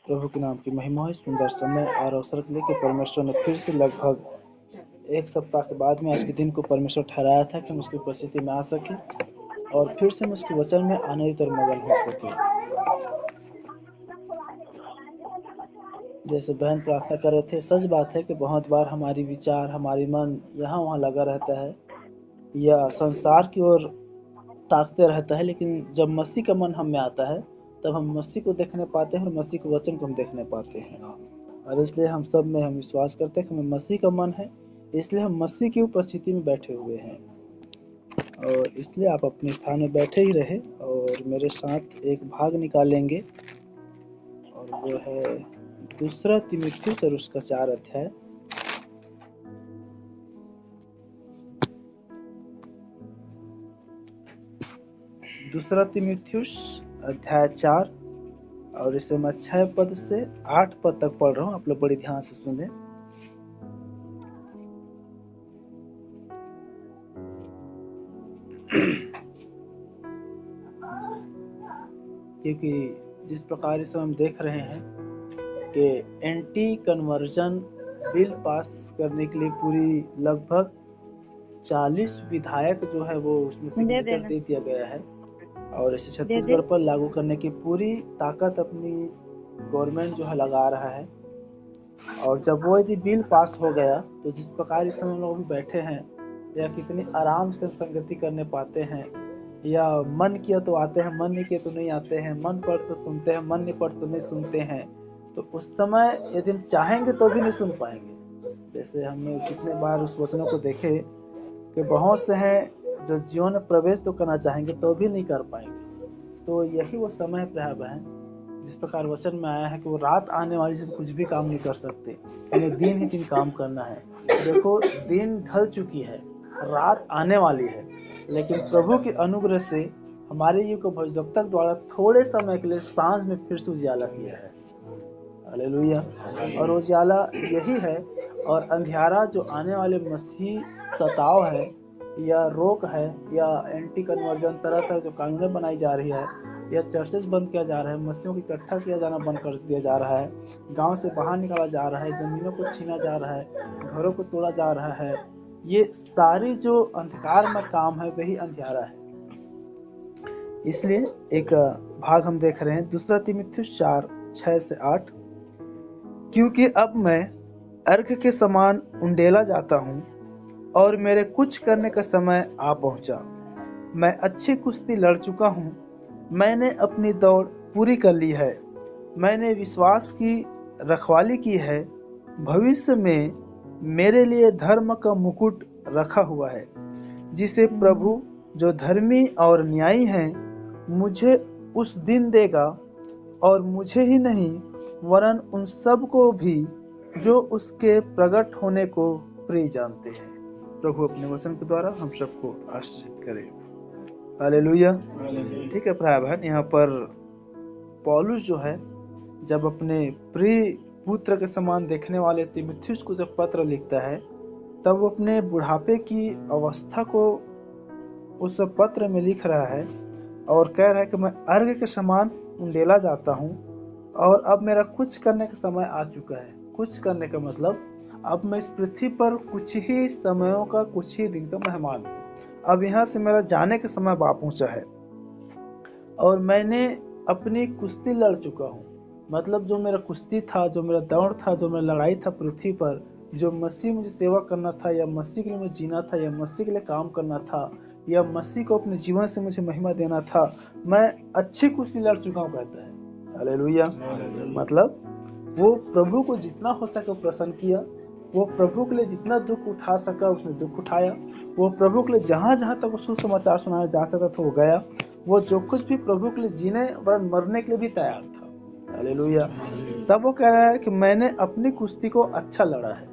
प्रभु के नाम की महिमा है। सुंदर समय और अवसर के लिए कि परमेश्वर ने फिर से लगभग एक सप्ताह के बाद में आज के दिन को परमेश्वर ठहराया था कि हम उसकी उपस्थिति में आ सके और फिर से हम उसके वचन में आनंदित और मगन हो सके। जैसे बहन प्रार्थना कर रहे थे, सच बात है कि बहुत बार हमारी विचार, हमारी मन यहाँ वहाँ लगा रहता है या संसार की ओर ताकते रहता है, लेकिन जब मसीह का मन हम में आता है तब हम मसीह को देखने पाते हैं और मसीह के वचन को हम देखने पाते हैं। और इसलिए हम सब में हम विश्वास करते हैं कि हमें मसीह का मन है, इसलिए हम मसीह की उपस्थिति में बैठे हुए हैं। और इसलिए आप अपने स्थान में बैठे ही रहे और मेरे साथ एक भाग निकालेंगे और वो है दूसरा तीमुथियुस और उसका 4 अध्याय। दूसरा तीमुथियुस अध्याय 4 और इसे मैं 6 पद से 8 पद तक पढ़ रहा हूँ। आप लोग बड़ी ध्यान से सुने। क्योंकि जिस प्रकार इसे हम देख रहे हैं कि एंटी कन्वर्जन बिल पास करने के लिए पूरी लगभग 40 विधायक जो है वो उसमें सिग्नेचर दे दिया गया है और इसे छत्तीसगढ़ पर लागू करने की पूरी ताकत अपनी गवर्नमेंट जो है लगा रहा है। और जब वो यदि बिल पास हो गया तो जिस प्रकार इस समय लोग भी बैठे हैं या कितनी आराम से संगति करने पाते हैं, या मन किया तो आते हैं, मन नहीं किया तो नहीं आते हैं, मन पढ़ तो सुनते हैं, मन नहीं पढ़ तो नहीं सुनते हैं। तो उस समय यदि हम चाहेंगे तो भी नहीं सुन पाएंगे। जैसे हमने कितने बार उस वचनों को देखे कि बहुत से हैं जो जीवन में प्रवेश तो करना चाहेंगे तो भी नहीं कर पाएंगे। तो यही वो समय है प्यारे बहन, जिस प्रकार वचन में आया है कि वो रात आने वाली से कुछ भी काम नहीं कर सकते, उन्हें दिन ही दिन काम करना है। देखो, दिन ढल चुकी है, रात आने वाली है, लेकिन प्रभु के अनुग्रह से हमारे युग को भविष्यवक्ता द्वारा थोड़े समय के लिए सांझ में फिर से उजाला किया है। हालेलुया। और उजाला यही है, और अंधियारा जो आने वाले मसीह सताव है या रोक है या एंटी कन्वर्जन तरह तरह जो कानूनें बनाई जा रही है या चर्चेस बंद किया जा रहा है, मसीहों की इकट्ठा किया जाना बंद कर दिया जा रहा है, गांव से बाहर निकाला जा रहा है, जमीनों को छीना जा रहा है, घरों को तोड़ा जा रहा है, ये सारी जो अंधकार में काम है वही अंधियारा है। इसलिए एक भाग हम देख रहे हैं दूसरा तीमुथियुस 4 6 से 8। क्योंकि अब मैं अर्घ के समान उंडेला जाता हूँ और मेरे कुछ करने का समय आ पहुँचा। मैं अच्छी कुश्ती लड़ चुका हूँ, मैंने अपनी दौड़ पूरी कर ली है, मैंने विश्वास की रखवाली की है। भविष्य में मेरे लिए धर्म का मुकुट रखा हुआ है, जिसे प्रभु जो धर्मी और न्यायी हैं मुझे उस दिन देगा, और मुझे ही नहीं वरन उन सब को भी जो उसके प्रकट होने को प्रिय जानते हैं। प्रभु अपने वचन के द्वारा हम सबको आशीषित करे। हालेलुया। ठीक है प्राय बहन, यहाँ पर पौलुस जो है जब अपने प्रिय पुत्र के समान देखने वाले तीमुथियुस को जब पत्र लिखता है, तब वो अपने बुढ़ापे की अवस्था को उस पत्र में लिख रहा है और कह रहा है कि मैं अर्घ के समान उंडेला जाता हूँ और अब मेरा कुछ करने का समय आ चुका है। कुछ करने का मतलब अब मैं इस पृथ्वी पर कुछ ही समयों का, कुछ ही दिन का मेहमान हूँ। अब यहाँ से मेरा जाने का समय आ पहुँचा है और मैंने अपनी कुश्ती लड़ चुका हूँ। मतलब जो मेरा कुश्ती था, जो मेरा दौड़ था, जो मेरा लड़ाई था पृथ्वी पर, जो मसीह मुझे सेवा करना था या मसीह के लिए मुझे जीना था या मसीह के लिए काम करना था या मसीह को अपने जीवन से मुझे महिमा देना था, मैं अच्छी कुश्ती लड़ चुका हूँ, कहता है। हालेलुया। मतलब वो प्रभु को जितना हो सके प्रसन्न किया, वो प्रभु के लिए जितना दुख उठा सका उसने दुख उठाया, वो प्रभु के लिए जहाँ जहाँ तक सुसमाचार सुनाया जा सकता था वो गया, वो जो कुछ भी प्रभु के लिए जीने व मरने के लिए भी तैयार था। हालेलुया। तब वो कह रहा है कि मैंने अपनी कुश्ती को अच्छा लड़ा है।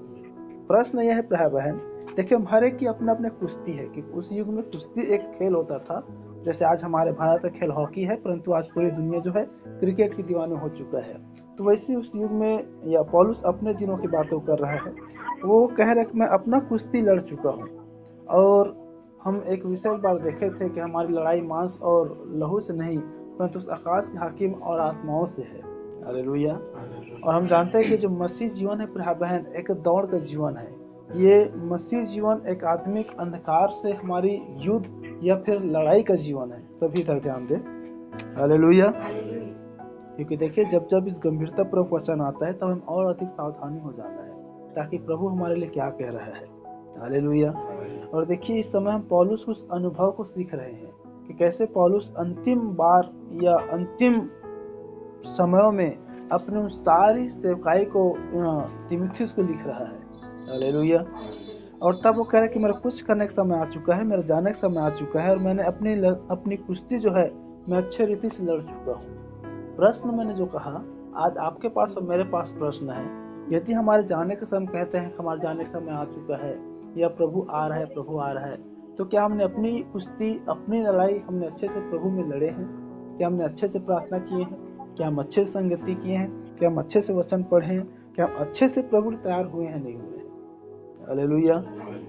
प्रश्न यह है भाई बहन, देखिए हम हर एक की अपना अपने कुश्ती है कि उस युग में कुश्ती एक खेल होता था। जैसे आज हमारे भारत का खेल हॉकी है, परंतु आज पूरी दुनिया जो है क्रिकेट की दीवानी हो चुका है। तो वैसे उस युग में या पौलुस अपने दिनों की बातों कर रहा है, वो कह रहा है कि मैं अपना कुश्ती लड़ चुका हूँ। और हम एक विषय बार देखे थे कि हमारी लड़ाई मांस और लहू से नहीं, परंतु उस आकाश के हाकिम और आत्माओं से है। हालेलुया। और हम जानते हैं कि जो मसीह जीवन है प्रिय बहन, एक दौड़ का जीवन है। ये मसीह जीवन एक आत्मिक अंधकार से हमारी युद्ध या फिर लड़ाई का जीवन है। सभी तरह ध्यान दें। हालेलुया। क्योंकि देखिए, जब जब इस गंभीरता पर वचन आता है तब हम और अधिक सावधानी हो जाता है ताकि प्रभु हमारे लिए क्या कह रहा है। हालेलुया। और देखिए, इस समय हम पौलुस उस अनुभव को सीख रहे हैं कि कैसे पौलुस अंतिम बार या अंतिम समयों में अपने उन सारी सेवकाई को तीमुथियुस को लिख रहा है। हालेलुया। और तब वो कह रहा है कि मेरा कुछ करने का समय आ चुका है, मेरा जाने का समय आ चुका है, और मैंने अपनी कुश्ती जो है मैं अच्छे रीति से लड़ चुका हूँ। प्रश्न मैंने जो कहा, आज आपके पास और मेरे पास प्रश्न है। यदि हमारे जाने का समय कहते हैं हमारे जाने का समय आ चुका है या प्रभु आ रहा है, प्रभु आ रहा है, तो क्या हमने अपनी कुश्ती, अपनी लड़ाई हमने अच्छे से प्रभु में लड़े हैं? क्या हमने अच्छे से प्रार्थना किए हैं? क्या हम अच्छे से संगति किए हैं? क्या हम अच्छे से वचन पढ़े हैं? क्या हम अच्छे से प्रभु तैयार हुए हैं, नहीं हुए? हालेलुया।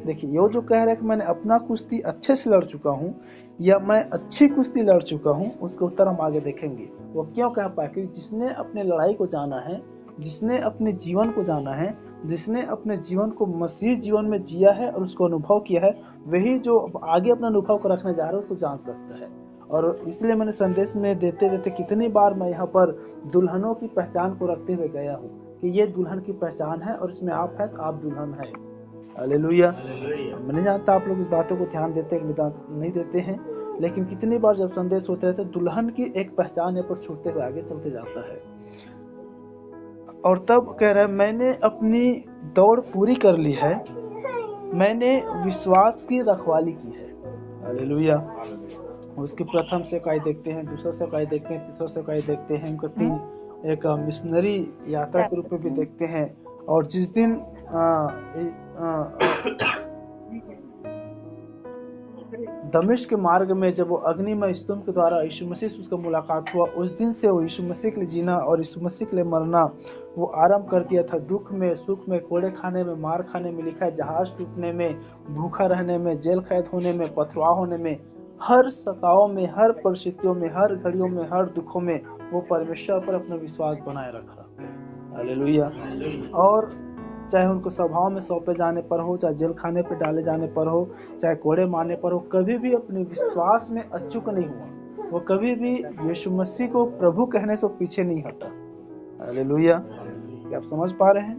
देखिए, ये जो कह रहा है कि मैंने अपना कुश्ती अच्छे से लड़ चुका हूँ या मैं अच्छी कुश्ती लड़ चुका हूँ, उसका उत्तर हम आगे देखेंगे। वो क्यों कह पाए? क्योंकि जिसने अपने लड़ाई को जाना है, जिसने अपने जीवन को जाना है, जिसने अपने जीवन को मसीह जीवन में जिया है और उसको अनुभव किया है, वही जो आगे अपना अनुभव को रखने जा रहा है उसको जान सकता है। और इसलिए मैंने संदेश में देते देते कितनी बार मैं यहाँ पर दुल्हनों की पहचान को रखते हुए गया हूँ कि ये दुल्हन की पहचान है और इसमें आप है तो आप दुल्हन है। हालेलुया। मैं नहीं जानता आप लोग इस बातों को ध्यान देते हैं कि नहीं देते हैं, लेकिन कितनी बार जब संदेश होते रहते दुल्हन की एक पहचान यहाँ पर छूटते हुए आगे चलते जाता है। और तब कह रहा है मैंने अपनी दौड़ पूरी कर ली है, मैंने विश्वास की रखवाली की है। हालेलुया। उसकी प्रथम सेवकाई देखते हैं, दूसरा सेवकाई देखते हैं, तीसरा सेवकाई देखते हैं, उनको 3 एक मिशनरी यात्रा के रूप में भी देखते हैं। और जिस दिन दमिश्क के मार्ग में जब वो अग्निमय स्तंभ के द्वारा यीशु मसीह से उसका मुलाकात हुआ, उस दिन से वो यीशु मसीह के लिए जीना और यीशु मसीह के लिए मरना वो आरंभ कर दिया था। दुख में, सुख में, कोड़े खाने में, मार खाने में, लिखा है जहाज टूटने में, भूखा रहने में, जेल कैद होने में, पथरवाह होने में, हर सताओं में, हर परिस्थितियों में, हर घड़ियों में, हर दुखों में वो परमेश्वर पर अपना विश्वास बनाए रखा। हालेलुया। और चाहे उनको सभाओं में सौंपे जाने पर हो, चाहे जेल खाने पर डाले जाने पर हो, चाहे कोड़े मारने पर हो, कभी भी अपने विश्वास में अचूक नहीं हुआ। वो कभी भी यीशु मसीह को प्रभु कहने से पीछे नहीं हटा। हालेलुया। क्या आप समझ पा रहे हैं?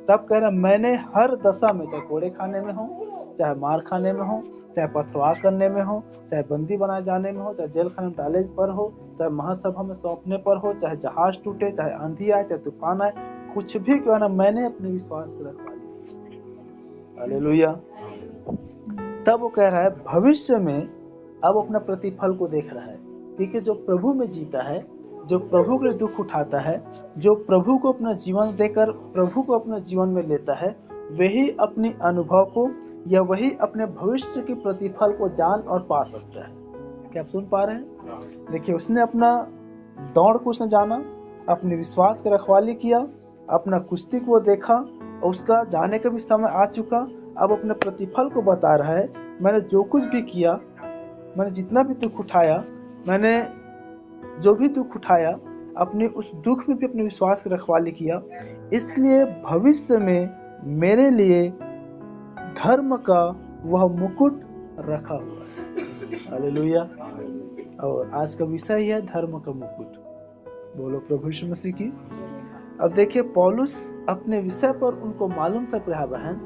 तब कह रहा मैंने हर दशा में, चाहे कोड़े खाने में हो, चाहे मार खाने में हो, चाहे पथरवाह करने में हो, चाहे बंदी बनाए जाने में हो, चाहे जेल खाने में डाले पर हो, चाहे महासभा में सौंपने पर हो, चाहे जहाज टूटे, चाहे आंधी आए, चाहे तूफान आए, कुछ भी क्यों ना, मैंने अपने विश्वास को रखवा लिया। हालेलुया। तब वो कह रहा है भविष्य में अब अपना प्रतिफल को देख रहा है, क्योंकि जो प्रभु में जीता है, जो प्रभु के लिए दुख उठाता है, जो प्रभु को अपना जीवन देकर प्रभु को अपना जीवन में लेता है, वही अपनी अनुभव को या वही अपने भविष्य के प्रतिफल को जान और पा सकता है। क्या आप सुन पा रहे हैं? देखिए, उसने अपना दौड़ को उसने जाना, अपने विश्वास की रखवाली किया, अपना कुश्ती को देखा और उसका जाने का भी समय आ चुका। अब अपने प्रतिफल को बता रहा है, मैंने जो कुछ भी किया, मैंने जितना भी दुख उठाया, मैंने जो भी दुख उठाया, अपने उस दुख में भी अपने विश्वास की रखवाली किया, इसलिए भविष्य में मेरे लिए धर्म का वह मुकुट रखा हुआ है। हालेलुया। और आज का विषय है धर्म का मुकुट। बोलो प्रभु यीशु मसीह की। अब देखिए, पौलुस अपने विषय पर उनको मालूम था प्रिय बहन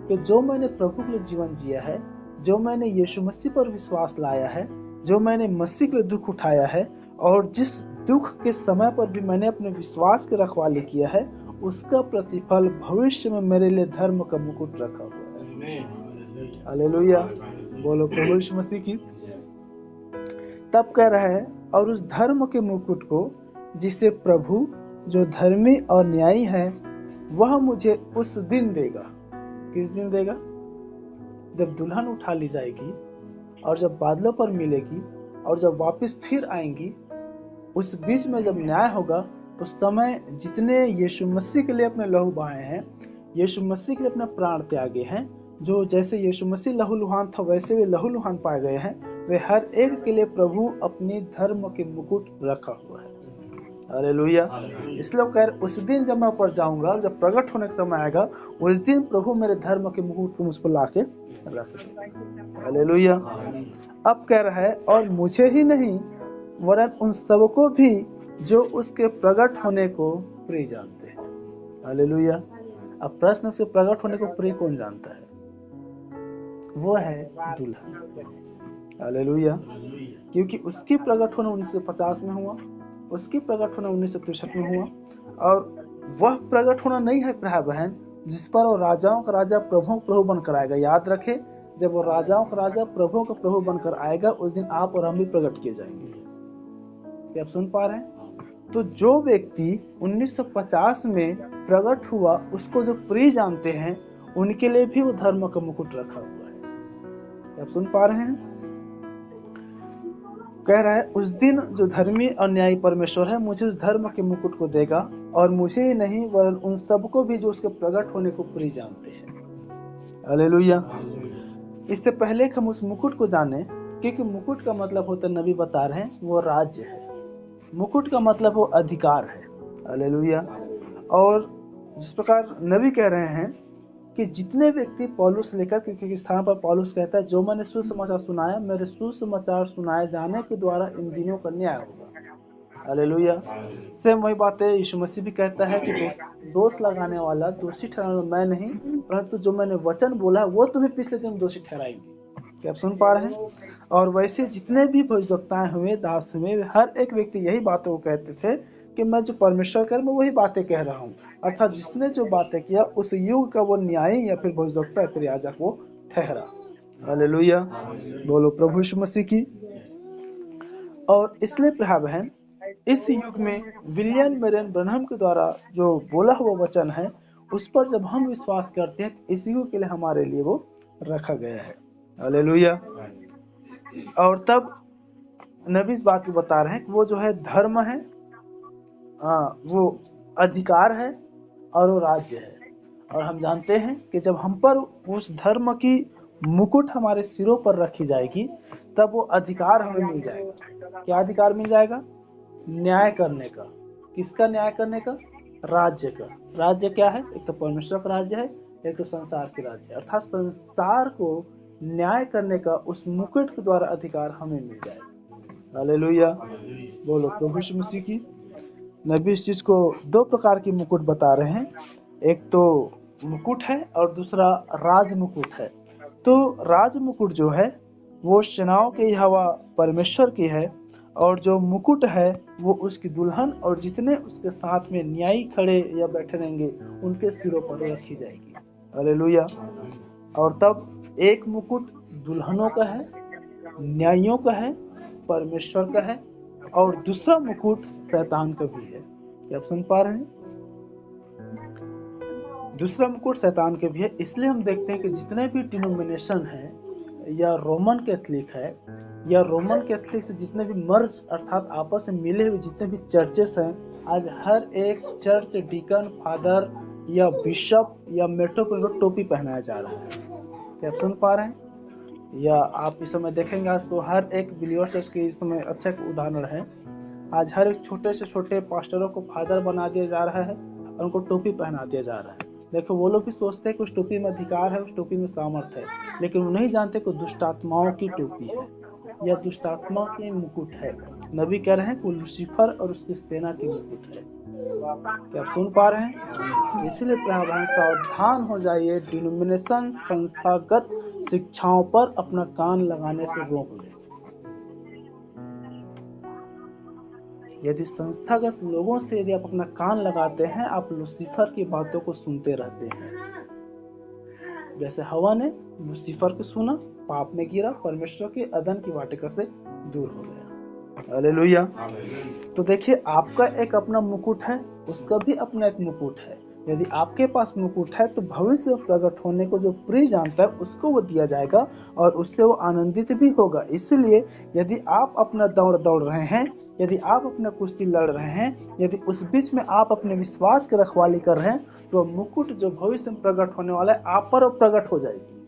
कि जो मैंने प्रभु के लिए जीवन जिया है, जो मैंने यीशु मसीह पर विश्वास लाया है, जो मैंने मसीह के लिए दुख उठाया है और जिस दुख के समय पर भी मैंने अपने विश्वास की रखवाली किया है, उसका प्रतिफल भविष्य में मेरे लिए धर्म का मुकुट रखा हुआ है। हालेलुया। बोलो प्रभु यीशु मसीह की। तब कह रहा है और उस धर्म के मुकुट को जिसे प्रभु जो धर्मी और न्यायी है वह मुझे उस दिन देगा। किस दिन देगा? जब दुल्हन उठा ली जाएगी और जब बादलों पर मिलेगी और जब वापस फिर आएंगी, उस बीच में जब न्याय होगा, उस समय जितने यीशु मसीह के लिए अपने लहू बहाए हैं, यीशु मसीह के लिए अपना प्राण त्यागे हैं, जो जैसे यीशु मसीह लहूलुहान था वैसे वे लहूलुहान पाए गए हैं, वे हर एक के लिए प्रभु अपनी धर्म के मुकुट रखा हुआ है। हालेलुया। इसलिए वो कह रहे उस दिन जब मैं ऊपर जाऊंगा, जब प्रकट होने का समय आएगा, उस दिन प्रभु मेरे धर्म के मुकुट को मुझ पर लाके रख देंगे। हालेलुया। अब कह रहा है और मुझे ही नहीं वरन उन सबको भी जो उसके प्रकट होने को प्रिय जानते हैं। हालेलुया। अब प्रश्न से प्रकट होने को प्रिय कौन जानता है? वो है दुल्हन। हालेलुया। क्योंकि उसकी प्रकट होना 1950 में हुआ, उसकी प्रकट होना 1963 में हुआ, और वह प्रकट होना नहीं है भाई बहन जिस पर वो राजाओं का राजा प्रभुओं का प्रभु बनकर आएगा। याद रखे, जब वो राजाओं का राजा प्रभुओं का प्रभु बनकर आएगा, उस दिन आप और हम भी प्रकट किए जाएंगे। क्या आप सुन पा रहे हैं? तो जो व्यक्ति 1950 में प्रकट हुआ, उसको जो प्रिय जानते हैं, उनके लिए भी वो धर्म का मुकुट रखा हुआ है। क्या आप सुन पा रहे हैं? कह रहा है उस दिन जो धर्मी और न्यायी परमेश्वर है मुझे उस धर्म के मुकुट को देगा, और मुझे ही नहीं वरन उन सबको भी जो उसके प्रकट होने को प्रिय जानते हैं। हालेलुया। इससे पहले कि हम उस मुकुट को जाने, क्योंकि मुकुट का मतलब होता है, नबी बता रहे हैं, वो राज्य है। मुकुट का मतलब वो अधिकार है। हालेलुया। और जिस प्रकार नबी कह रहे हैं कि जितने व्यक्ति पौलुस लेकर के स्थान पर पौलुस कहता है जो मैंने सुसमाचार सुनाया, मेरे सुसमाचार सुनाए जाने के द्वारा इन दिनों का न्याय होगा। हालेलुया। सेम वही बात है यीशु मसीह भी कहता है कि दोष लगाने वाला, दोषी ठहराने वाला मैं नहीं, परंतु जो मैंने वचन बोला है वो तुम्हें पिछले दिन दोषी ठहराएंगे। क्या आप सुन पा रहे हैं? और वैसे जितने भी भविष्यवक्ताएं हुए, दास हुए, हर एक व्यक्ति यही बातों को कहते थे कि मैं जो परमेश्वर कर मैं वही बातें कह रहा हूँ। अर्थात जिसने जो बातें किया उस युग का वो न्यायी या फिर भविष्यवक्ता या फिर याजक वो ठहरा। हालेलुया। बोलो प्रभु यीशु मसीह की। और इसलिए प्रिय बहन, इस युग में विलियम मैरियन ब्रनहम के द्वारा जो बोला हुआ वचन है, उस पर जब हम विश्वास करते हैं, इस युग के लिए हमारे लिए वो रखा गया है। हालेलुया। और तब नबी इस बात को बता रहे हैं कि वो जो है धर्म है, वो अधिकार है और वो राज्य है। और हम जानते हैं कि जब हम पर उस धर्म की मुकुट हमारे सिरों पर रखी जाएगी, तब वो अधिकार हमें मिल जाएगा। क्या अधिकार मिल जाएगा? न्याय करने का। किसका न्याय करने का? राज्य का। राज्य क्या है? एक तो परमेश्वर का राज्य है, एक तो संसार के राज्य है। अर्थात संसार को न्याय करने का उस मुकुट के द्वारा अधिकार हमें मिल जाएगा। हालेलुया। बोलो प्रभु यीशु मसीह की। नबी इस चीज को दो प्रकार की मुकुट बता रहे हैं, एक तो मुकुट है और दूसरा राज मुकुट है। तो राज मुकुट जो है वो सेनाओं के यहोवा परमेश्वर की है, और जो मुकुट है वो उसकी दुल्हन और जितने उसके साथ में न्यायी खड़े या बैठे रहेंगे उनके सिरों पर रखी जाएगी। हालेलुया। और तब एक मुकुट दुल्हनों का है, न्यायियों का है, परमेश्वर का है, और दूसरा मुकुट शैतान का भी है। क्या आप सुन पा रहे हैं? दूसरा मुकुट शैतान के भी है। इसलिए हम देखते हैं कि जितने भी डिनोमिनेशन है, या रोमन कैथलिक है, या रोमन कैथलिक से जितने भी मर्ज अर्थात आपस में मिले हुए जितने भी चर्चेस हैं, आज हर एक चर्च डीकन, फादर या बिशप या मेट्रोपोलिटन को टोपी पहनाया जा रहा है। क्या आप सुन पा रहे हैं? या आप इस समय देखेंगे आज तो हर एक बिलीवर चर्च के इस समय अच्छा उदाहरण है। आज हर एक छोटे से छोटे पास्टरों को फादर बना दिया जा रहा है और उनको टोपी पहना दिया जा रहा है। देखो वो लोग भी सोचते हैं कि उस टोपी में अधिकार है, उस टोपी में सामर्थ है, लेकिन वो नहीं जानते कि दुष्ट आत्माओं की टोपी है या दुष्ट आत्मा की मुकुट है। नबी कह रहे हैं कि वो लूसीफर और उसकी सेना की मुकुट है। क्या आप सुन पा रहे हैं? इसलिए प्राण सावधान हो जाइए, डिनोमिनेशन संस्थागत शिक्षाओं पर अपना कान लगाने से रोक ले। यदि संस्थागत लोगों से यदि आप अपना कान लगाते हैं, आप लूसीफर की बातों को सुनते रहते हैं। जैसे हवा ने लूसीफर को सुना, पाप में गिरा, परमेश्वर के अदन की वाटिका से दूर हो गया। हालेलुया। तो देखिए आपका एक अपना मुकुट है, उसका भी अपना एक मुकुट है। यदि आपके पास मुकुट है तो भविष्य प्रकट होने को जो प्रिय जानता है उसको वो दिया जाएगा और उससे वो आनंदित भी होगा। इसलिए यदि आप अपना दौड़ रहे हैं, यदि आप अपना कुश्ती लड़ रहे हैं, यदि उस बीच में आप अपने विश्वास की रखवाली कर रहे हैं, तो मुकुट जो भविष्य में प्रकट होने वाला है आप पर प्रकट हो जाएगी।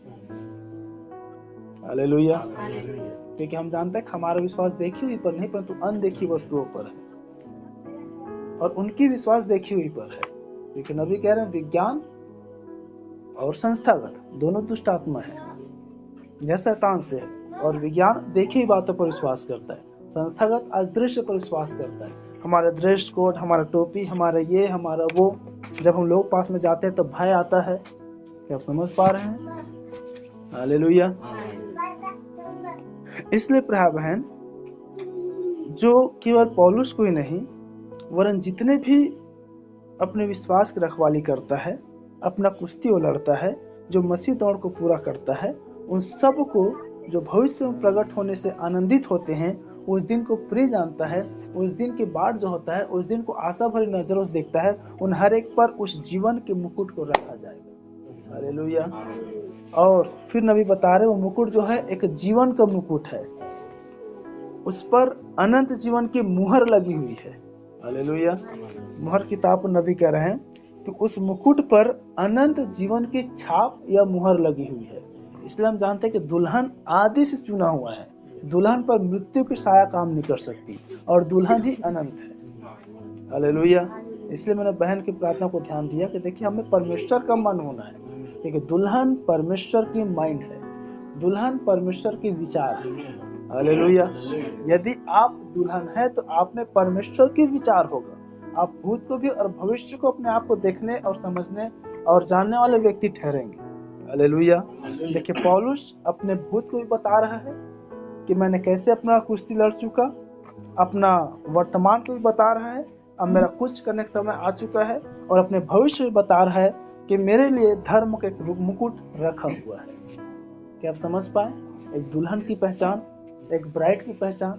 हालेलुया। क्योंकि हम जानते हैं हमारा विश्वास देखी हुई पर नहीं परंतु अनदेखी वस्तुओं पर है। और उनकी विश्वास देखी हुई पर है, क्योंकि नबी कह रहे हैं विज्ञान और संस्थागत दोनों दुष्ट आत्मा है, यह शैतान से है। और विज्ञान देखी हुई बातों पर विश्वास करता है, संस्थागत अदृश्य पर विश्वास करता है। हमारा ड्रेस कोड, हमारा टोपी, हमारा ये, हमारा वो, जब हम लोग पास में जाते हैं तो भय आता है। क्या आप समझ पा रहे हैं? हालेलुया। इसलिए प्रिय बहन, जो केवल पौलुस को ही नहीं वरन जितने भी अपने विश्वास की रखवाली करता है, अपना कुश्ती वो लड़ता है, जो मसीह दौड़ को पूरा करता है, उन सब को जो भविष्य में प्रकट होने से आनंदित होते हैं, उस दिन को प्रिय जानता है, उस दिन के बाद जो होता है, उस दिन को आशा भरी नजरों से देखता है, उन हर एक पर उस जीवन के मुकुट को रखा जाएगा। हालेलुया। और फिर नबी बता रहे वो मुकुट जो है एक जीवन का मुकुट है, उस पर अनंत जीवन की मुहर लगी हुई है। हालेलुया। मुहर किताब पर नबी कह रहे हैं कि उस मुकुट पर अनंत जीवन की छाप या मुहर लगी हुई है। इसलिए हम जानते हैं कि दुल्हन आदि से चुना हुआ है, दुल्हन पर मृत्यु की साया काम नहीं कर सकती, और दुल्हन ही अनंत है। हालेलुया। इसलिए मैंने बहन की प्रार्थना को ध्यान दिया कि देखिए हमें परमेश्वर का मन होना है, क्योंकि दुल्हन परमेश्वर की माइंड है, दुल्हन परमेश्वर की विचार है। हालेलुया। यदि आप दुल्हन है तो आप में परमेश्वर के विचार होगा, आप भूत को भी और भविष्य को अपने आप को देखने और समझने और जानने वाले व्यक्ति ठहरेंगे। हालेलुया। देखिए पौलुस अपने भूत को भी बता रहा है कि मैंने कैसे अपना कुश्ती लड़ चुका, अपना वर्तमान को भी बता रहा है, अब मेरा कुछ करने का समय आ चुका है, और अपने भविष्य भी बता रहा है कि मेरे लिए धर्म का एक मुकुट रखा हुआ है। क्या आप समझ पाए? एक दुल्हन की पहचान, एक ब्राइड की पहचान।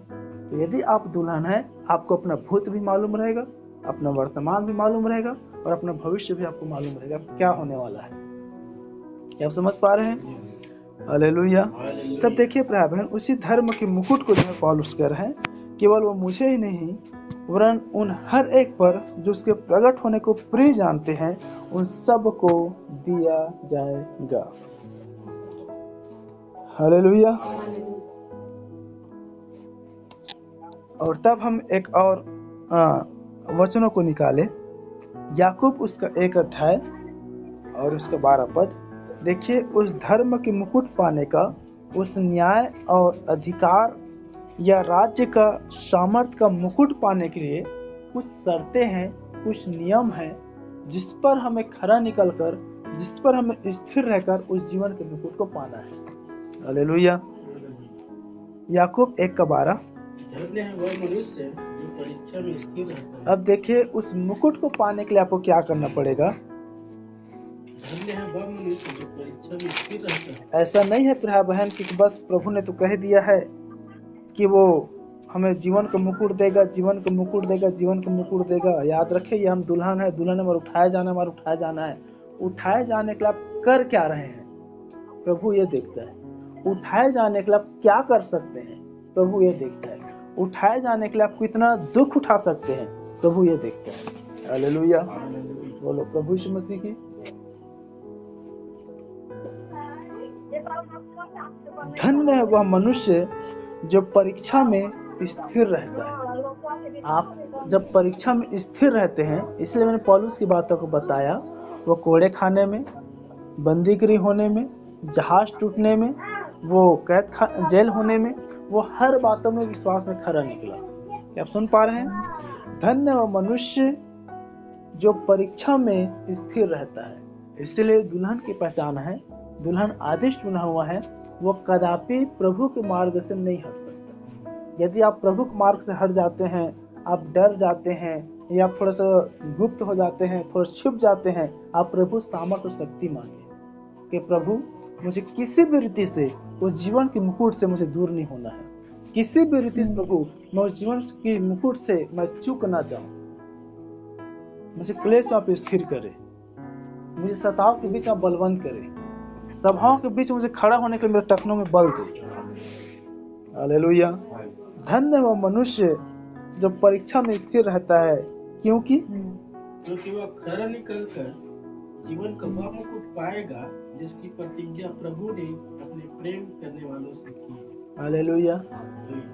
तो यदि आप दुल्हन है, आपको अपना भूत भी मालूम रहेगा, अपना वर्तमान भी मालूम रहेगा, और अपना भविष्य भी आपको मालूम रहेगा क्या होने वाला है। क्या आप समझ पा रहे हैं? हालेलुया। तब देखिए प्रिय बहन, उसी धर्म के मुकुट को जो है पौलुस कह रहे हैं, केवल वो मुझे ही नहीं वरन उन हर एक पर जो उसके प्रकट होने को प्रिय जानते हैं, उन सब को दिया जाएगा। हालेलुया। और तब हम एक और वचनों को निकाले, याकूब उसका 1 अध्याय और उसका 12 पद। देखिए उस धर्म के मुकुट पाने का, उस न्याय और अधिकार या राज्य का सामर्थ्य का मुकुट पाने के लिए कुछ शर्तें हैं, कुछ नियम हैं, जिस पर हमें खरा निकलकर, जिस पर हमें स्थिर रहकर उस जीवन के मुकुट को पाना है। हालेलुया। याकूब 1:12। अब देखिए उस मुकुट को पाने के लिए आपको क्या करना पड़ेगा। ऐसा नहीं है प्रिय बहन कि बस प्रभु ने तो कह दिया है कि वो हमें जीवन का मुकुट देगा, जीवन का मुकुट देगा, जीवन का मुकुट देगा। याद रखिए ये हम दुल्हन है, दुल्हन हमारा उठाया जाना, हमारा उठाया जाना है। उठाए जाने के लिए आप कर क्या रहे हैं, प्रभु ये देखता है। उठाए जाने के लिए आप क्या कर सकते हैं, प्रभु ये देखता है। उठाए जाने के लिए आप कितना दुख उठा सकते हैं, प्रभु ये देखता है। हालेलुया। बोलो प्रभु यीशु मसीह की। धन्य है वह मनुष्य जो परीक्षा में स्थिर रहता है। आप जब परीक्षा में स्थिर रहते हैं, इसलिए मैंने पौलुस की बातों को बताया, वो कोड़े खाने में, बंदीगिरी होने में, जहाज टूटने में, वो जेल होने में, वो हर बातों में विश्वास में खरा निकला। क्या आप सुन पा रहे हैं? धन्य वह मनुष्य जो परीक्षा में स्थिर रहता है। इसलिए दुल्हन की पहचान है, दुल्हन आदेश चुना हुआ है, वो कदापि प्रभु के मार्ग से नहीं हट सकता। यदि आप प्रभु के मार्ग से हट जाते हैं, आप डर जाते हैं, या आप थोड़ा सा गुप्त हो जाते हैं, थोड़ा छिप जाते हैं, आप प्रभु सामर्थ्य और शक्ति मांगे कि प्रभु मुझे किसी भी रीति से उस जीवन के मुकुट से मुझे दूर नहीं होना है। किसी भी रीति से प्रभु मैं उस जीवन के मुकुट से मैं चूक ना जाऊं। मुझे क्लेश में आप स्थिर करे, मुझे सताव के बीच में बलवंत करे, सभाओं के बीच मुझे खड़ा होने के लिए मेरे टखनों में बल दे। हालेलुया। धन्य वह मनुष्य जो परीक्षा में स्थिर रहता है, क्योंकि वह खरा निकलकर जीवन का वह मुकुट पाएगा जिसकी प्रतिज्ञा प्रभु ने अपने प्रेम करने वालों से की। हालेलुया।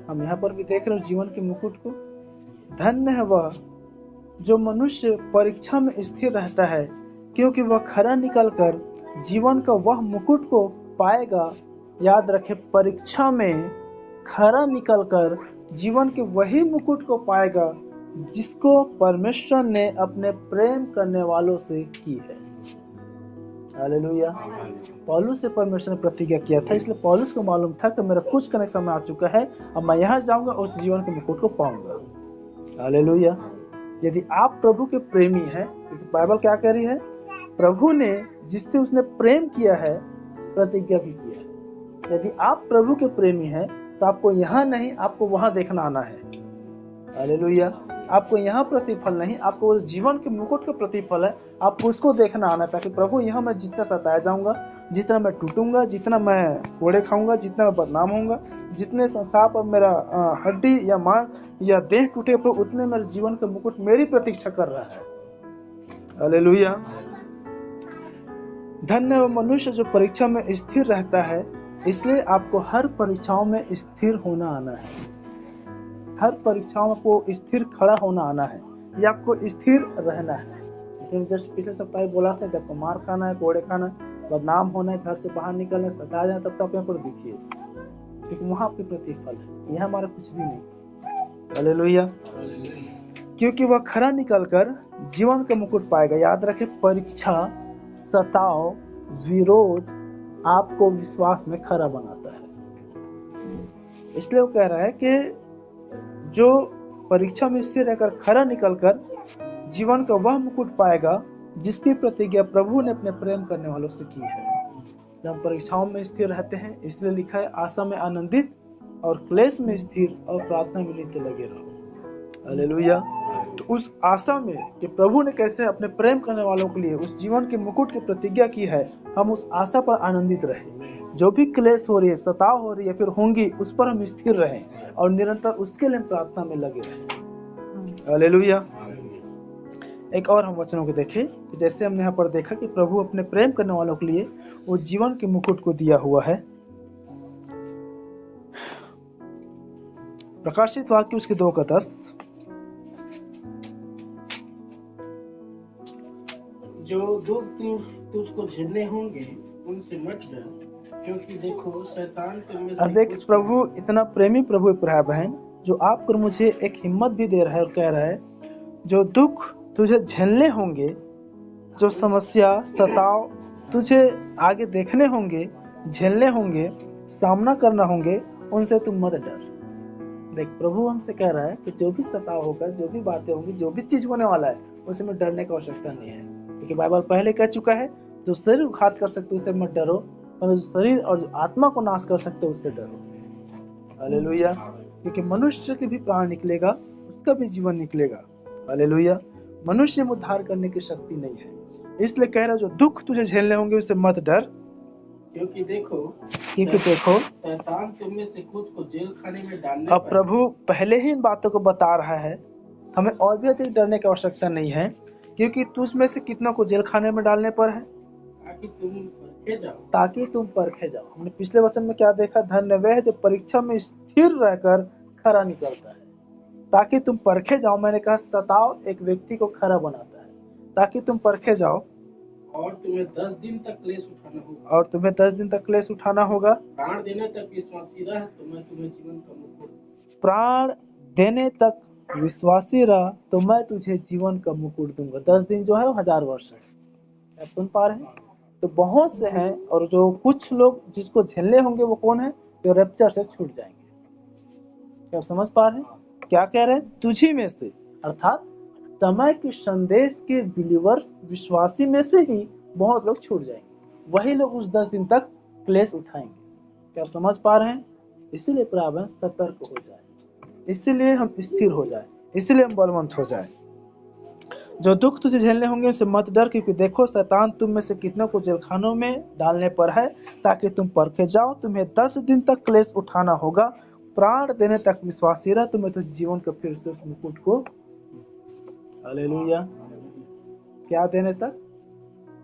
हम यहाँ पर भी देख रहे हैं जीवन के मुकुट को। धन्य है वह जो मनुष्य परीक्षा में स्थिर रहता है, क्योंकि वह खरा निकलकर जीवन का वह मुकुट को पाएगा। याद रखें, परीक्षा में खरा निकलकर जीवन के वही मुकुट को पाएगा जिसको परमेश्वर ने अपने प्रेम करने वालों से की है। हालेलुया। पौलुस से परमेश्वर ने प्रतिज्ञा किया था, इसलिए पौलुस को मालूम था कि मेरा कुछ कनेक्शन में आ चुका है, अब मैं यहाँ जाऊंगा और उस जीवन के मुकुट को पाऊंगा। हालेलुया। यदि आप प्रभु के प्रेमी हैं, क्योंकि बाइबल क्या कह रही है, प्रभु ने जिससे उसने प्रेम किया है प्रतिज्ञा भी किया है। यदि आप प्रभु के प्रेमी हैं तो आपको यहाँ नहीं, आपको वहां देखना आना है। हालेलुया। आपको यहाँ प्रतिफल नहीं, आपको उस जीवन के मुकुट का प्रतिफल है, आपको उसको देखना आना है, ताकि प्रभु यहाँ मैं जितना सताया जाऊंगा, जितना मैं टूटूंगा, जितना मैं कोड़े खाऊंगा, जितना मैं बदनाम होऊंगा, जितने सांप और मेरा हड्डी या मांस या देह टूटे पर उतने मेरे जीवन का मुकुट मेरी प्रतीक्षा कर रहा है। हालेलुया। धन्य वो मनुष्य जो परीक्षा में स्थिर रहता है। इसलिए आपको हर परीक्षाओं में स्थिर होना आना है, हर परीक्षाओं को स्थिर खड़ा होना आना है, ये आपको स्थिर रहना है। इसलिए जस्ट पिछले सप्ताह बोला था कि आपको मार खाना है, कोड़े खाना है, बदनाम होना है, घर से बाहर निकलना है, सताया जाए, तब तो आप यहाँ पर दिखिए, क्योंकि वहाँ आपके प्रतिफल है, यहाँ हमारा कुछ भी नहीं। हालेलुया। क्योंकि वह खरा निकलकर जीवन का मुकुट पाएगा। याद रखें, परीक्षा, सताव, विरोध आपको विश्वास में खरा बनाता है। इसलिए वो कह रहा है कि जो परीक्षा में स्थिर रहकर खरा निकलकर जीवन का वह मुकुट पाएगा जिसकी प्रतिज्ञा प्रभु ने अपने प्रेम करने वालों से की है। जब हम परीक्षाओं में स्थिर रहते हैं, इसलिए लिखा है, आशा में आनंदित और क्लेश में स्थिर और प्रार्थना में नित्य लगे रहो। हालेलुया। तो उस आशा में कि प्रभु ने कैसे अपने प्रेम करने वालों के लिए उस जीवन के मुकुट की प्रतिज्ञा की है, हम उस आशा पर आनंदित रहें। जो भी क्लेश हो रही है, सताव हो रही है, फिर होंगी, उस पर हम स्थिर रहें और निरंतर उसके लिए प्रार्थना में लगे रहें। हालेलुया। एक और हम वचनों को देखें, जैसे हमने यहाँ पर देखा कि प्रभु अपने प्रेम करने वालों के लिए वो जीवन के मुकुट को दिया हुआ है। प्रकाशित वाक्य उसके 2:10, जो दुख तुझको झेलने होंगे उनसे मत डर, क्योंकि देखो शैतान तुम्हें अब देख, प्रभु इतना प्रेमी प्रभु है भाई बहन, जो आपको मुझे एक हिम्मत भी दे रहा है और कह रहा है, जो दुख तुझे झेलने होंगे, जो समस्या, सताव तुझे आगे देखने होंगे, झेलने होंगे, सामना करना होंगे, उनसे तुम मत डर। देख, प्रभु हमसे कह रहा है कि जो भी सताव होगा, जो भी बातें होंगी, जो भी चीज होने वाला है, उसमें डरने की आवश्यकता नहीं है, क्योंकि बाइबल पहले कह चुका है, जो शरीर को घात कर सकते उससे मत डरो, पर जो शरीर और जो आत्मा को नाश कर सकते उससे डरो। हालेलुया। क्योंकि मनुष्य के भी प्राण निकलेगा, उसका भी जीवन निकलेगा। हालेलुया। मनुष्य में उद्धार करने की शक्ति नहीं है, इसलिए कह रहा है, जो दुख तुझे झेलने होंगे उससे मत डर, क्योंकि देखो शैतान तुम में से कुछ को जेल खाने में डालने। अब प्रभु पहले ही इन बातों को बता रहा है, हमें और भी अधिक डरने की आवश्यकता नहीं है, क्योंकि तुझ में से कितना को जेल खाने में डालने पर है, ताकि तुम परखे जाओ। हमने पिछले वचन में क्या देखा, धन्य वह है जो परीक्षा में स्थिर रहकर खरा निकलता है, ताकि तुम परखे जाओ। मैंने कहा, सताव एक व्यक्ति को खरा बनाता है, ताकि तुम परखे जाओ, और तुम्हें 10 दिन तक क्लेश उठाना होगा, प्राण देने तक विश्वासी रह तो मैं तुम्हें जीवन का मुकुट, प्राण देने तक विश्वासी रह तो मैं तुझे जीवन का मुकुट दूंगा। 10 दिन जो है वो 1000 वर्ष है। आप सुन पा रहे हैं? तो बहुत से हैं, और जो कुछ लोग जिसको झेलने होंगे वो कौन है, जो रैप्चर से छूट जाएंगे। क्या आप समझ पा रहे हैं? क्या कह रहे हैं? तुझी में से, अर्थात समय के संदेश के बिलीवर्स, विश्वासी में से ही बहुत लोग छूट जाएंगे, वही लोग उस 10 दिन तक क्लेश उठाएंगे। क्या आप समझ पा रहे हैं? इसीलिए प्रार्थना सतर्क हो जाए, इसीलिए हम स्थिर हो जाए, इसीलिए हम बलवंत हो जाए। जो दुख तुझे झेलने होंगे उनसे मत डर, क्योंकि देखो शैतान तुम में से कितनों को जेलखानों में डालने पर है, ताकि तुम परखे जाओ। तुम्हें 10 दिन तक क्लेश उठाना होगा, प्राण देने तक विश्वासी रह, तुम्हें तो जीवन का फिर से उस मुकुट को, हालेलुया, क्या देने तक?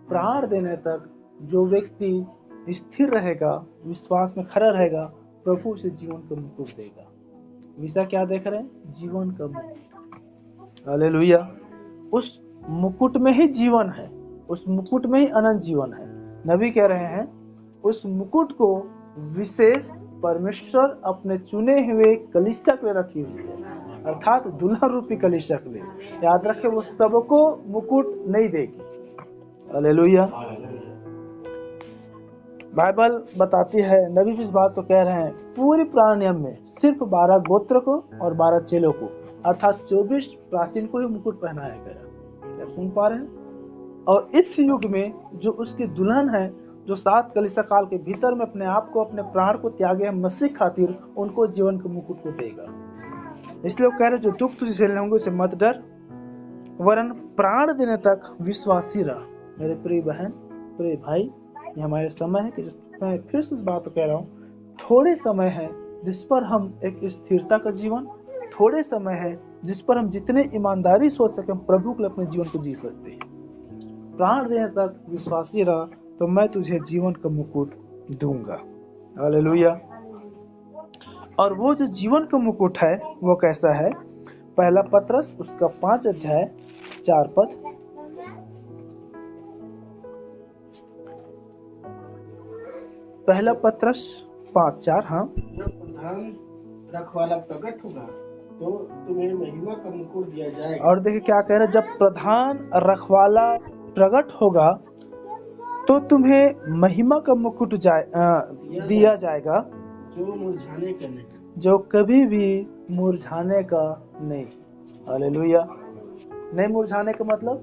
प्राण देने तक। जो व्यक्ति स्थिर रहेगा, विश्वास में खड़ा रहेगा, प्रभु उसे जीवन का मुकुट देगा। विषय क्या देख रहे हैं? जीवन का मुकुट। हालेलुया। उस मुकुट में ही जीवन है, उस मुकुट में ही अनंत जीवन है। नबी कह रहे हैं उस मुकुट को विशेष परमेश्वर अपने चुने हुए कलीसिया के लिए रखी हुई है, अर्थात दुल्हन रूपी कलीसिया के लिए। याद रखें, वो सबको मुकुट नहीं देगी। हालेलुया। बाइबल बताती है, नबी भी इस बात को कह रहे हैं, पूरी पुराने नियम में सिर्फ 12 गोत्र को और 12 चेलों को अर्थात 24 प्राचीन को ही मुकुट पहनाया गया। क्या सुन पा रहे हैं? और इस युग में जो उसकी दुल्हन है, जो 7 कलीसिया काल के भीतर में अपने आप को, अपने प्राण को त्यागे है मसीह खातिर, उनको जीवन के मुकुट को देगा। इसलिए वो कह रहे, जो दुख तुझे झेलने होंगे उसे मत डर, वरन प्राण देने तक विश्वासी रह। मेरे प्रिय बहन, प्रिय भाई, ये हमारे समय है कि मैं फिर से इस बात को कह रहा हूँ, थोड़े समय है जिस पर हम एक स्थिरता का जीवन, थोड़े समय है जिस पर हम जितने ईमानदारी सोच सके प्रभु के लिए अपने जीवन को जी सकते हैं। प्राण देने तक विश्वासी रह तो मैं तुझे जीवन का मुकुट दूंगा। हालेलुया। और वो जो जीवन का मुकुट है वो कैसा है? पहला पत्रस उसका 5 अध्याय 4 पद। पहला पत्रस 5:4। हाँ, जब प्रधान रखवाला प्रकट होगा तो तुम्हें महिमा का मुकुट दिया जाएगा। और देखिए क्या कह रहे हैं, जब प्रधान रखवाला प्रकट होगा तो तुम्हें महिमा का मुकुट दिया जाएगा, जो मुरझाने का नहीं, जो कभी भी मुरझाने का नहीं। हालेलुया। नहीं मुरझाने का मतलब,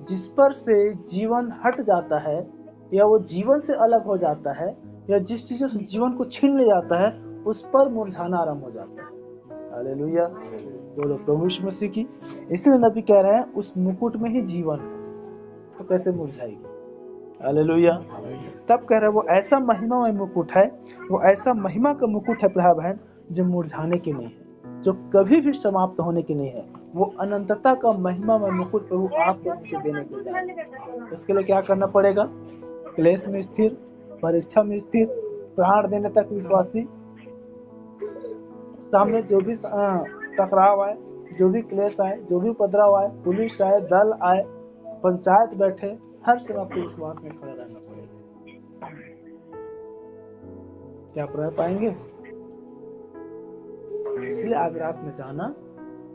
जिस पर से जीवन हट जाता है या वो जीवन से अलग हो जाता है या जिस चीजों से जीवन को छीन ले जाता है, उस पर मुरझाना आरंभ हो जाता है। हालेलुया। बोलो प्रभु यीशु मसीह की। इसलिए नबी कह रहे हैं उस मुकुट में ही जीवन है, तो कैसे मुरझाएगी? हालेलुया। तब कह रहे हैं वो ऐसा महिमामय मुकुट है, वो ऐसा महिमा का मुकुट है भाई बहन, जो मुरझाने की नहीं है, जो कभी भी समाप्त होने की नहीं है। वो अनंतता का महिमामय मुकुट प्रभु आपको मुझे देने के लिए। उसके लिए क्या करना पड़ेगा? क्लेश में स्थिर, परीक्षा में स्थिर, प्राण देने तक विश्वासी, सामने जो भी टकराव आए, जो भी क्लेश आए, जो भी उपद्रव आए, पुलिस आए, दल आए, पंचायत बैठे, हर समय आपको विश्वास में खड़ा रहना पड़ेगा। क्या आप रह पाएंगे? इसलिए आज रात में जाना,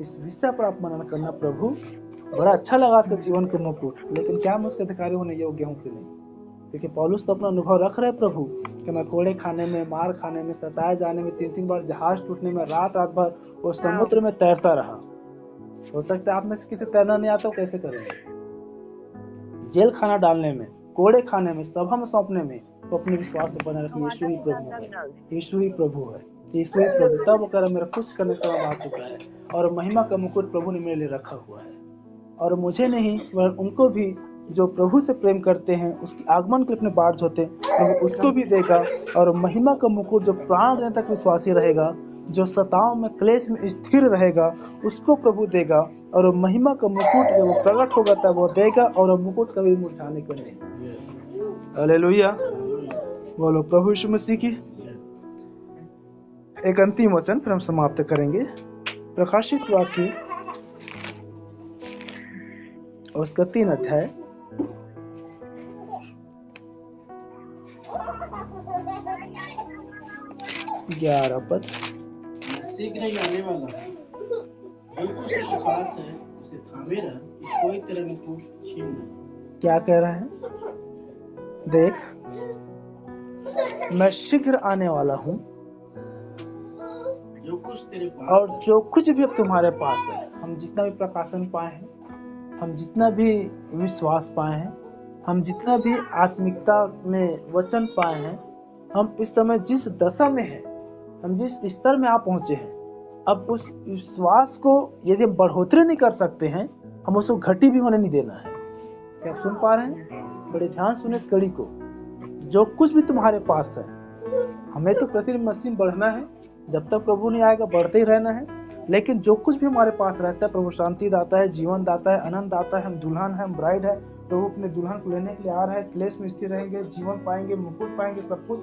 इस विषय पर आप मनन करना। प्रभु बड़ा अच्छा लगा उसका जीवन के मुकुट, लेकिन क्या मैं उसके अधिकारी होने योग्य हूँ कि नहीं? क्योंकि पौलुस तो अपना अनुभव रख रहे प्रभु कि मैं कोड़े खाने में, मार खाने में, सताए जाने में, 3-3 बार जहाज टूटने में, रात रात भर वो समुद्र में तैरता रहा। हो सकता है आप में से किसी तैरना नहीं आता, कैसे करेंगे? जेल खाना डालने में, कोड़े खाने में, सभा में सौंपने में, तो अपने विश्वास से बना रखिए, यीशु ही प्रभु है, यीशु ही प्रभु है, यीशु ही प्रभु। तब वो कह रहा मेरा कुछ करने का समय आ चुका है और महिमा का मुकुट प्रभु ने मेरे लिए रखा हुआ है। और मुझे नहीं, वह उनको भी जो प्रभु से प्रेम करते हैं, उसके आगमन के अपने बाट होते हैं, प्रभु उसको भी देगा। और महिमा का मुकुट जो प्राण देने तक विश्वासी रहेगा, जो सताओं में, क्लेश में स्थिर रहेगा, उसको प्रभु देगा। और महिमा का मुकुट जब वो प्रकट होगा तब वो देगा, और वो मुकुट कभी मुरझाने को नहीं। हालेलुया। बोलो प्रभु यीशु मसीह की। एक अंतिम वचन फिर हम समाप्त करेंगे। प्रकाशित वाक्य उसका 3 अध्याय 11 पद। शीघ्र ही आने वाला है, जो कुछ उसके पास है उसे थामे रह, कि कोई तेरा मुकुट छीन ले। क्या कह रहे हैं? देख, मैं शीघ्र आने वाला हूँ, जो कुछ तेरे पास और जो कुछ भी अब तुम्हारे पास है, हम जितना भी प्रकाशन पाए हैं, हम जितना भी विश्वास पाए हैं, हम जितना भी आत्मिकता में वचन पाए हैं, हम इस समय जिस दशा में हैं, हम जिस स्तर में आप पहुंचे हैं, अब उस विश्वास को यदि हम बढ़ोतरी नहीं कर सकते हैं, हम उसको घटी भी होने नहीं देना है। क्या आप सुन पा रहे हैं? बड़े ध्यान सुने इस कड़ी को। जो कुछ भी तुम्हारे पास है, हमें तो प्रतिदिन मसीह बढ़ना है, जब तक प्रभु नहीं आएगा बढ़ते ही रहना है। लेकिन जो कुछ भी हमारे पास रहता है, प्रभु शांति दाता है, जीवन दाता है, आनंद दाता है, हम दुल्हन है, हम ब्राइड है, प्रभु अपने दुल्हन को लेने के लिए आ रहा है। क्लेश में स्थिर रहेंगे, जीवन पाएंगे, मुकुट पाएंगे, सब कुछ।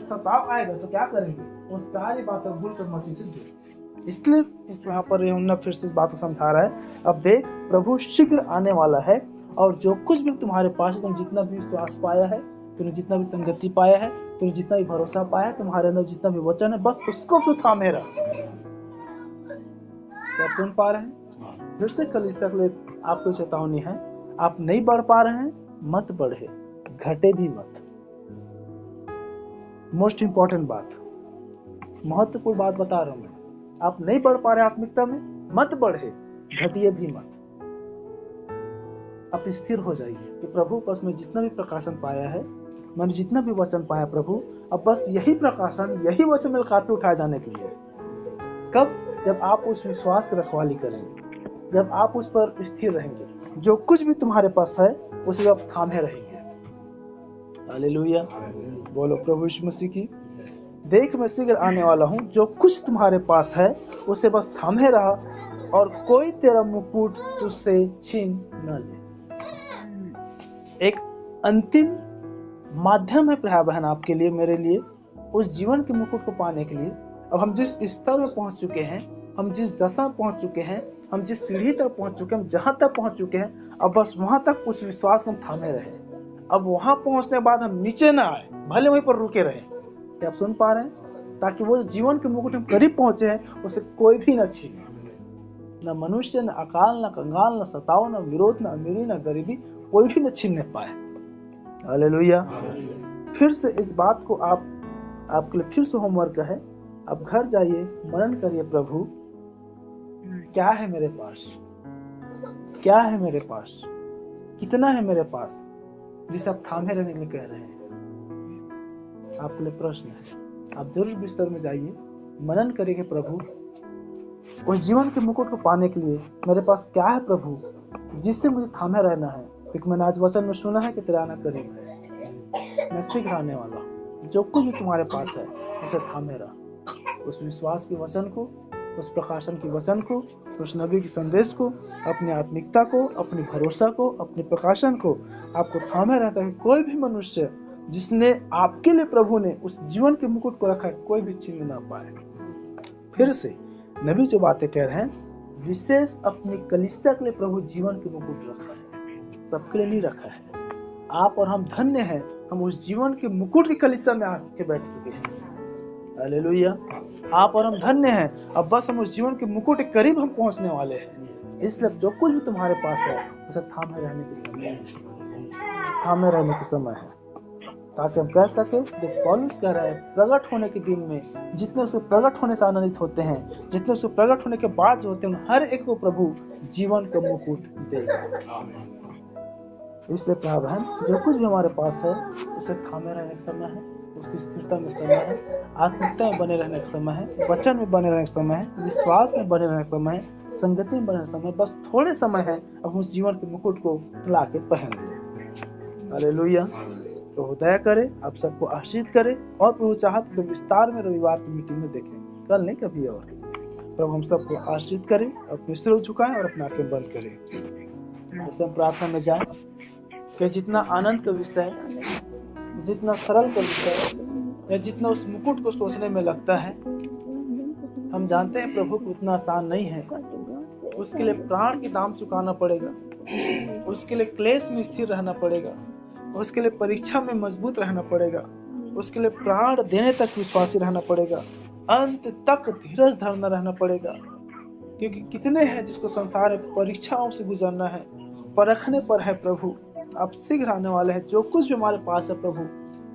सताव आएगा तो क्या करेंगे? वो सारी बातें भूल कर मसीह से जुड़े। इसलिए इस यहाँ पर यूहन्ना फिर से इस बात को समझा रहा है, अब देख प्रभु शीघ्र आने वाला है, और जो कुछ भी तुम्हारे पास है, तुम जितना भी विश्वास पाया है, तुमने जितना भी संगति पाया है, तुमने जितना भी भरोसा पाया है, तुम्हारे अंदर जितना भी वचन है, बस उसको तो थामे रह। क्या सुन पा रहे हैं? फिर से कलीसिया के लिए आपको चेतावनी है, आप नहीं बढ़ पा रहे हैं, मत बढ़े, घटे भी मत। मोस्ट इंपॉर्टेंट बात, महत्वपूर्ण बात बता रहा हूं मैं, आप नहीं बढ़ पा रहे आत्मिकता में, मत बढ़े, घटिए भी मत। आप स्थिर हो जाइए कि प्रभु बस मैं जितना भी प्रकाशन पाया है, मैंने जितना भी वचन पाया प्रभु, अब बस यही प्रकाशन, यही वचन मेरे काट पे उठाए जाने के लिए। कब? जब आप उस विश्वास की रखवाली करेंगे, जब आप उस पर स्थिर रहेंगे, जो कुछ भी तुम्हारे पास है उसे आप थामे रहेंगे। हालेलुया, बोलो प्रभु यीशु मसीह की। देख मैं शीघ्र आने वाला हूँ, जो कुछ तुम्हारे पास है उसे बस थामे रहा, और कोई तेरा मुकुट तुझसे छीन न ले। एक अंतिम माध्यम है प्रिय बहन आपके लिए, मेरे लिए, उस जीवन के मुकुट को पाने के लिए। अब हम जिस स्तर में पहुंच चुके हैं, हम जिस दशा में पहुंच चुके हैं, हम जिस सीढ़ी तक पहुंच चुके हैं, हम जहां तक पहुंच चुके हैं, अब बस वहां तक उस विश्वास को हम थामे रहे। अब वहां पहुंचने के बाद हम नीचे ना आए, भले वहीं पर रुके रहे। क्या आप सुन पा रहे हैं? ताकि वो जीवन के मुकुट हम करीब पहुंचे हैं, उसे कोई भी न छीने, न मनुष्य, न अकाल, न कंगाल, न सताव, न विरोध, न अमीरी, न गरीबी, कोई भी न छीनने पाए। हालेलुया। फिर से इस बात को आपके लिए फिर से होमवर्क है, अब घर जाइए, मनन करिए, प्रभु क्या है मेरे पास, क्या है मेरे पास, कितना है मेरे पास, जिसे आप थामे रहने में कह रहे हैं। आपके लिए प्रश्न है, आप जरूर बिस्तर में जाइए, मनन करिए, प्रभु उस जीवन के मुकुट को पाने के लिए मेरे पास क्या है प्रभु, जिससे मुझे थामे रहना है। क्योंकि मैंने आज वचन में सुना है कि तेरा आना करीब है, मैं शीघ्र आने वाला हूँ। जो कुछ भी तुम्हारे पास है उसे थामे रह। उस विश्वास के वचन को, उस प्रकाशन के वचन को, उस नबी के संदेश को, अपनी आत्मिकता को, अपने भरोसा को, अपने प्रकाशन को आपको थामे रहता है। कोई भी मनुष्य जिसने आपके लिए प्रभु ने उस जीवन के मुकुट को रखा है, कोई भी छीन ना पाए। फिर से नबी जो बातें कह रहे हैं, विशेष अपनी कलीसिया के लिए प्रभु जीवन के मुकुट रखा है, सबके लिए नहीं रखा है। आप और हम धन्य हैं, हम उस जीवन के मुकुट की कलीसिया में आके बैठ चुके हैं। हालेलुया। आप और हम धन्य हैं, अब बस हम उस जीवन के मुकुट के करीब हम पहुंचने वाले हैं। इसलिए जो कुछ भी तुम्हारे पास है उसे थामे रहने की समय है, थामे रहने की समय है, ताकि हम कह सके जैसे पौलुस कह रहा है, प्रकट होने के दिन में जितने उसके प्रकट होने से आनंदित होते हैं, जितने उसके प्रकट होने के बाद जो होते हैं, हर एक को प्रभु जीवन का मुकुट देगा। इसलिए प्यार बहन, जो कुछ भी हमारे पास है उसे थामे रहने का समय है, उसकी स्थिरता में समय है, आत्मिकता में बने रहने का समय है, वचन में बने रहने का समय है, विश्वास में बने रहने का समय है, संगति में बने रहने का समय। बस थोड़े समय है, अब उस जीवन के मुकुट को ला के पहन ले। हालेलुया। प्रभु दया करे, आप सबको आशीष करे, और प्रभु चाहत से विस्तार में रविवार की मीटिंग में देखें, कल नहीं कभी और। प्रभु हम सबको आशीष करे, अपने सिर झुकाएं और अपना आंखें बंद करें। ऐसे हम प्रार्थना में जाएं कि जितना आनंद का विषय, जितना सरल का विषय, या जितना उस मुकुट को सोचने में लगता है, हम जानते हैं प्रभु को उतना आसान नहीं है। उसके लिए प्राण की दाम चुकाना पड़ेगा, उसके लिए क्लेश में स्थिर रहना पड़ेगा, उसके लिए परीक्षा में मजबूत रहना पड़ेगा, उसके लिए प्राण देने तक विश्वासी रहना पड़ेगा, अंत तक धीरज धरना रहना पड़ेगा। क्योंकि कितने हैं जिसको संसार में परीक्षाओं से गुजरना है, परखने पर है। प्रभु आप शीघ्र आने वाले हैं। जो कुछ भी हमारे पास है प्रभु,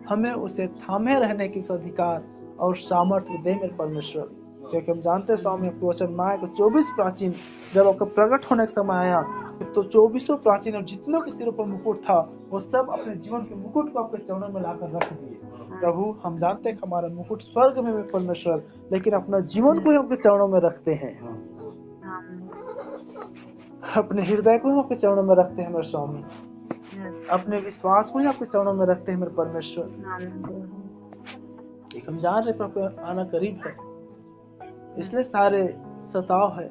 हमें उसे थामे रहने की अधिकार और सामर्थ्य दे मेरे परमेश्वर। क्योंकि हम जानते हैं स्वामी आपके वचन में आए को 24 प्राचीन जब आपका प्रकट होने का समय आया, तो 24 प्राचीन और जितनों के सिरों पर मुकुट था, वो सब अपने जीवन के मुकुट को आपके चरणों में लाकर रख दिए। प्रभु हम जानते हैं कि हमारा मुकुट स्वर्ग में है परमेश्वर, लेकिन अपना जीवन को ही आपके चरणों में रखते हैं, अपने हृदय को ही आपके चरणों में रखते हैं मेरे स्वामी, अपने विश्वास को ही आपके चरणों में रखते हैं मेरे परमेश्वर। एक हम जान रहे प्रभु आना करीब है, इसलिए सारे सताव है,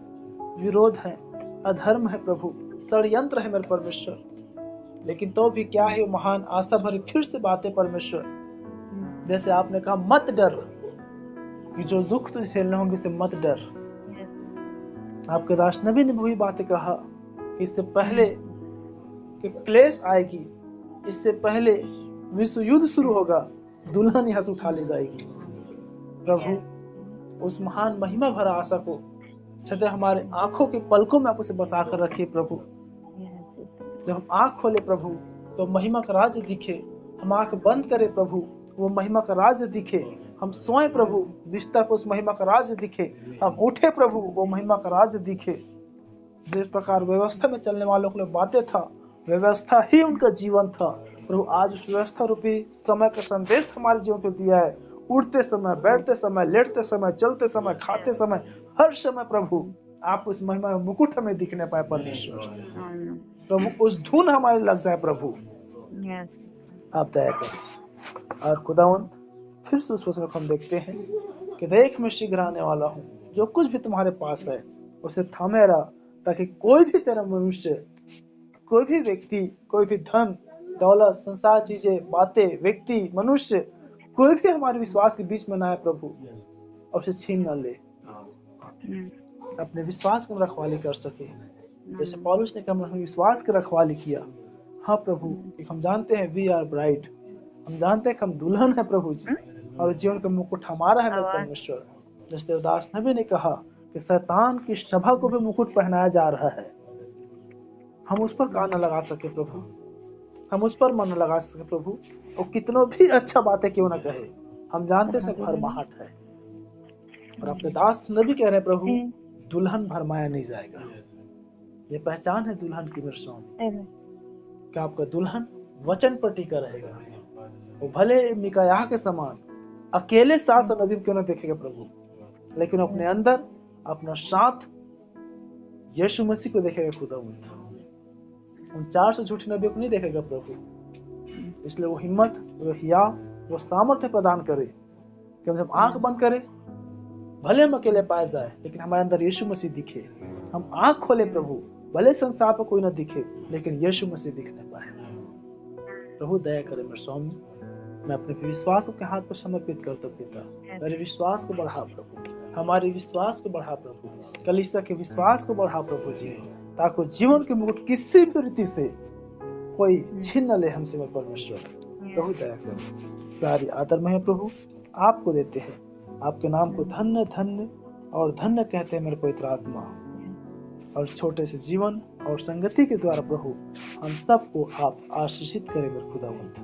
विरोध है, अधर्म है प्रभु, षड्यंत्र है मेरे परमेश्वर। लेकिन तो भी क्या है महान आशा भरी फिर से बातें परमेश्वर, जैसे आपने कहा मत डर, कि जो दुख तुझे झेलने होंगे से मत डर, आपके दास नबी ने वही बातें कहा कि इससे पहले कि क्लेश आएगी, इससे पहले विश्व युद्ध शुरू होगा, दुल्हन यहाँ से उठा ली जाएगी। प्रभु उस महान महिमा भरा आशा को सदैव हमारे आंखों के पलकों में आप उसे बसा कर रखिए प्रभु। जब हम आंख खोले प्रभु तो महिमा का राज्य दिखे, हम आंख बंद करें प्रभु वो महिमा का राज्य दिखे, हम सोए प्रभु बिस्तर पर उस महिमा का राज्य दिखे, हम उठे प्रभु वो महिमा का राज्य दिखे। जिस प्रकार व्यवस्था में चलने वालों के लिए बातें था, व्यवस्था ही उनका जीवन था प्रभु। आज उस व्यवस्था रूपी समय का संदेश हमारे जीवन को दिया है। उठते समय, बैठते समय, लेटते समय, चलते समय, खाते समय, हर समय प्रभु आप उस महिमा में मुकुट हमें दिखने पाए परमेश्वर। प्रभु उस धुन हमारे लग जाए प्रभु, आप दया करें। और खुदावंत फिर से उस वचन को हम देखते हैं कि देख मैं शीघ्र आने वाला हूँ, जो कुछ भी तुम्हारे पास है उसे थामे रहा, ताकि कोई भी तेरा मनुष्य, कोई भी व्यक्ति, कोई भी धन दौलत, संसार, चीजें, बातें, व्यक्ति, मनुष्य, कोई भी हमारे विश्वास के बीच में ना आए प्रभु और उसे छीन न ले, अपने विश्वास की रखवाली कर सके। जैसे पौलुस ने कहा विश्वास की रखवाली किया। हाँ प्रभु, हम जानते हैं वी आर ब्राइड, हम जानते हैं कि हम दुल्हन है प्रभु जी, और जीवन का मुकुट हमारा है मेरे परमेश्वर। जैसे दास नबी ने कहा कि शैतान की सभा को भी मुकुट पहनाया जा रहा है, हम उस पर कान न लगा सके प्रभु, हम उस पर मन न लगा सके प्रभु। वो कितनों भी अच्छा बातें क्यों ना कहे, हम जानते हैं सब भरमाहट है। और अपने दास नबी कह रहे प्रभु दुल्हन भरमाया नहीं जाएगा। ये पहचान है दुल्हन की मेरे स्वामी, कि आपका दुल्हन वचन पर टिका रहेगा। वो भले मिकायाह के समान अकेले सास और नबी क्यों ना देखेगा प्रभु, लेकिन अपने अंदर अपना साथ यीशु मसीह को देखेगा खुदावंत। उन 400 झूठे नबियों को नहीं देखेगा प्रभु। इसलिए वो हिम्मत, वो हिया, वो सामर्थ्य प्रदान करे कि हम जब आंख बंद करें, भले हम अकेले पाए जाए लेकिन हमारे अंदर यीशु मसीह दिखे। हम आंख खोले प्रभु, भले संसार पर कोई ना दिखे लेकिन यीशु मसीह दिखने पाए। प्रभु दया करे मेरे स्वामी, मैं अपने विश्वास के हाथ पर समर्पित करता पिता। मेरे विश्वास को बढ़ा प्रभु, हमारे विश्वास को बढ़ा प्रभु, कलीसिया के विश्वास को बढ़ा प्रभु जी, ताकि जीवन के मुकुट किसी भी रीति से कोई छीन न ले हमसे मेरे परमेश्वर। प्रभु दया करो। सारी आदर में प्रभु आपको देते हैं, आपके नाम को धन्य धन्य और धन्य कहते हैं मेरे पवित्र आत्मा। और छोटे से जीवन और संगति के द्वारा प्रभु हम सबको आप आशीषित करें मेरे खुदावंत।